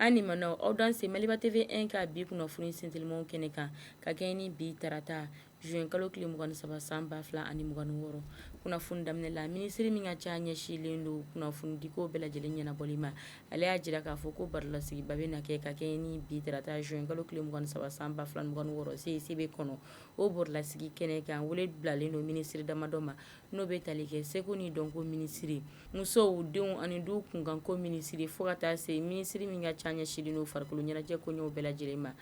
Ani mana aw dan se Maliba TV 1 ka bi kunnafoni sentelemaw kɛnɛ kan ka kɛɲɛ ni bi tarata juin kalo tile 23 san 2026 kunnafoni daminɛ la minisiri min ka ca ɲɛsinlen don kunnafoni diko bɛɛ lajɛlen ɲɛnabɔli ma ale y'a jira k'a fɔ ko barolasigi bɛ na kɛ ka kɛɲɛ ni bi tarata juin kalo tile 23 san 2026 CEC kɔnɔ o barolasigi kɛnɛ kan wele bilalen don minisiri damadɔ ma n'o bɛ tali kɛ seko ni dɔnko minisiri musow denw ani du kunkanko minisiri fo ka taa se minisiri min ka ca ɲɛsinlen don farikolo ɲɛnajɛ koɲɛw bɛɛ lajɛlen ma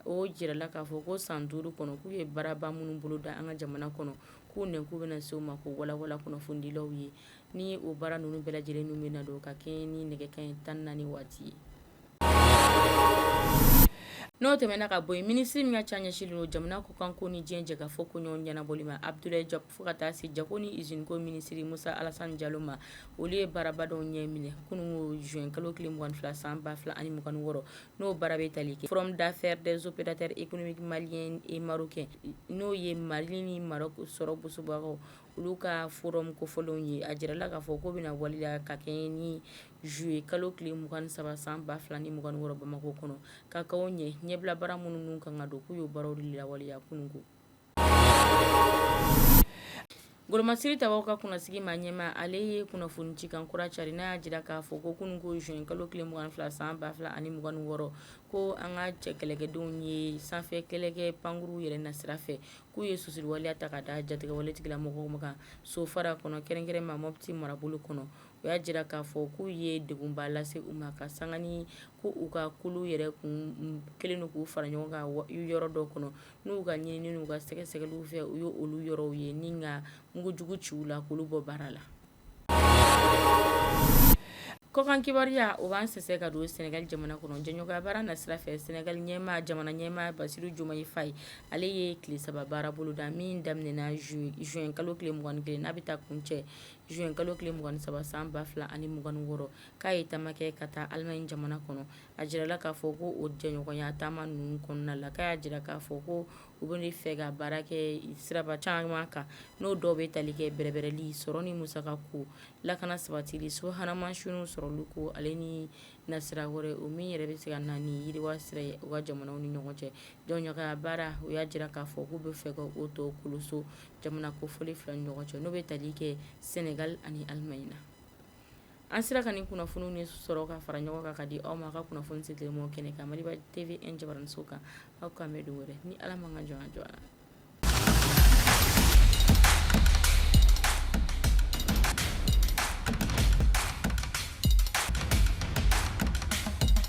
o jirala k'a fɔ ko san 5 kɔnɔ k'u ye baaraba minnu boloda an ka jamana kɔnɔ k'u nɛnku bɛna se o ma k'o walawala kunnafonidilaw ye ni o baara ninnu bɛɛ lajɛlen ninnu bɛna don ka kɛɲɛ ni nɛgɛkanɲɛ 14 waati ye. N'o tɛmɛna ka bɔ yen minisiri min ka ca ɲɛsinlen don jamana kɔkanko ni diɲɛ jɛkafɔ koɲɛw ɲɛnabɔli ma Abdoulaye Diop fo ka taa se jako ni usine ko minisiri Musa Alassane Diallo ma olu ye baarabadɔw ɲɛ minɛ kunungo juin kalo tile 22 san 2026 n'o baara bɛ tali kɛ forum d'affaires des opérateurs économiques maliens et marocains n'o ye Mali ni Maroc sɔrɔ bosobagaw olu ka forum kofɔlenw ye a jirala k'a fɔ ko bɛna waleya ka kɛɲɛ ni juillet kalo tile 23 san 2026 Bamako kɔnɔ ka k'aw ɲɛ ɲɛbila baara minnu kan ka don k'u y'o baaraw de lawaleya kunungo. Golomasiri Tabaw ka kunnasigi maa ɲɛma ale ye kunnafoni ci kan kura cari n'a y'a jira k'a fɔ ko kunungo juin kalo tile 22 san 2026 ko an ka cɛ kɛlɛkɛdenw ye sanfɛ kɛlɛkɛ pankuru yɛrɛ na sira fɛ k'u ye susuriwaleya ta ka da jatigɛwale tigilamɔgɔw kan Sofara kɔnɔ kɛrɛnkɛrɛnma Mopti marabolo kɔnɔ o y'a jira k'a fɔ k'u ye degunba lase u ma ka sanga ni ko u ka kulu yɛrɛ kun kelen don k'u fara ɲɔgɔn kan yɔrɔ dɔ kɔnɔ n'u ka ɲinini n'u ka sɛgɛsɛgɛliw fɛ u ye olu yɔrɔw ye ni ka mugujugu ci u la k'olu bɔ baara la. Kɔkan kibaruya o b'an sɛsɛ ka don Senegal jamana kɔnɔ jɛɲɔgɔnya baara na sira fɛ Senegal jamana ɲɛmaa Basiru Jomayi Faye ale ye tile 3 baara boloda min daminɛna juin kalo tile 21 n'a bɛ taa kuncɛ juin kalo tile 23 san 2026 k'a ye taama kɛ ka taa Allemagne jamana kɔnɔ a jirala k'a fɔ ko o jɛɲɔgɔnya taama ninnu kɔnɔna la k'a y'a jira k'a fɔ ko u bɛ fɛ ka baara kɛ siraba caman kan n'o dɔw bɛ tali kɛ bɛrɛbɛrɛli sɔrɔ ni musaka ko lakana sabatili subahana mansinw sɔrɔli ko ale ni nasira wɛrɛ o min yɛrɛ bɛ se ka na ni yiriwa sira ye u ka jamanaw ni ɲɔgɔn cɛ jɛɲɔgɔnya baara o y'a jira k'a fɔ k'u bɛ fɛ ka o tɔ koloso jamana kofɔli fila ni ɲɔgɔn cɛ n'o bɛ tali kɛ Senegal ani Allemagne na. An sera ka nin kunnafoniw ni sɔrɔ ka fara ɲɔgɔn kan ka di aw ma a ka kunnafoni sentelemaw kɛnɛ kan Maliba TV 1 jabaramuso kan aw k'an mɛn don wɛrɛ ni Ala man ka jɔ an jɔ